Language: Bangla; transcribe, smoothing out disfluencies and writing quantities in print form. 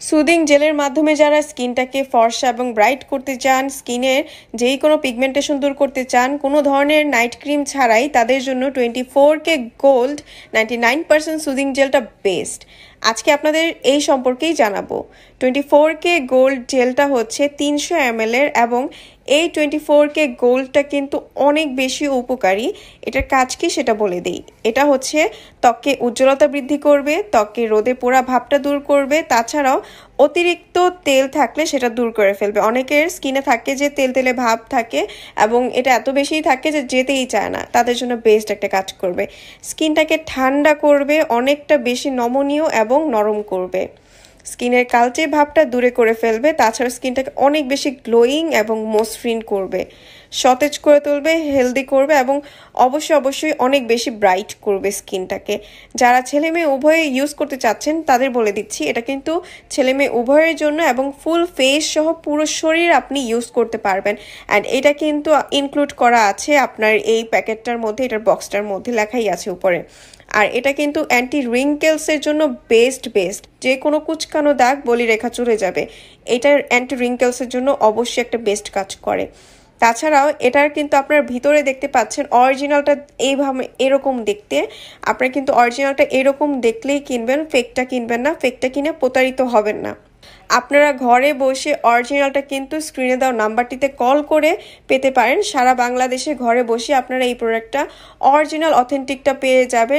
সুদিং জেলের মাধ্যমে যারা স্কিনটাকে ফর্সা এবং ব্রাইট করতে চান, স্কিনের যেই কোনো পিগমেন্টেশন দূর করতে চান, কোনো ধরনের নাইট ক্রিম ছাড়াই, তাদের জন্য 24K গোল্ড 99% সুদিং জেলটা বেস্ট। আজকে আপনাদের এই সম্পর্কেই জানাবো। 24K গোল্ড জেলটা হচ্ছে 300 ml এর এবং এই 24K গোল্ডটা কিন্তু অনেক বেশি উপকারী। এটার কাজ কি সেটা বলে দিই। এটা হচ্ছে ত্বকে উজ্জ্বলতা বৃদ্ধি করবে, ত্বকে রোদে পোড়া ভাবটা দূর করবে, তাছাড়াও অতিরিক্ত তেল থাকলে সেটা দূর করে ফেলবে। অনেকের স্কিনে থাকে যে তেলতেলে ভাব থাকে এবং এটা এত বেশিই থাকে যে যেতেই চায় না, তাদের জন্য বেস্ট একটা কাজ করবে। স্কিনটাকে ঠান্ডা করবে, অনেকটা বেশি নমনীয় এবং নরম করবে, স্কিনের কালচে ভাবটা দূরে করে ফেলবে, তাছাড়া স্কিনটাকে অনেক বেশি গ্লোয়িং এবং মসৃণ করবে, সতেজ করে তুলবে, হেলদি করবে এবং অবশ্যই অনেক বেশি ব্রাইট করবে স্কিনটাকে। যারা ছেলে মেয়ে উভয়ে ইউজ করতে চাচ্ছেন তাদের বলে দিচ্ছি, এটা কিন্তু ছেলে মেয়ে উভয়ের জন্য এবং ফুল ফেস সহ পুরো শরীর আপনি ইউজ করতে পারবেন। অ্যান্ড এটা কিন্তু ইনক্লুড করা আছে আপনার এই প্যাকেটটার মধ্যে, এটার বক্সটার মধ্যে লেখাই আছে উপরে। আর এটা কিন্তু অ্যান্টি রিঙ্কেলসের জন্য বেস্ট। যে কোনো কুচকানো দাগ বলি রেখা চলে যাবে, এটার অ্যান্টি রিঙ্কেলসের জন্য অবশ্যই একটা বেস্ট কাজ করে। তাছাড়াও এটার কিন্তু আপনার ভিতরে দেখতে পাচ্ছেন অরিজিনালটা এইভাবে এরকম দেখতে, আপনারা কিন্তু অরিজিনালটা এরকম দেখলেই কিনবেন, ফেকটা কিনবেন না, ফেকটা কিনে প্রতারিত হবেন না। আপনারা ঘরে বসে অরিজিনালটা কিন্তু স্ক্রিনে দেওয়া নাম্বারটিতে কল করে পেতে পারেন। সারা বাংলাদেশে ঘরে বসে আপনারা এই প্রোডাক্টটা অরিজিনাল অথেন্টিকটা পেয়ে যাবেন।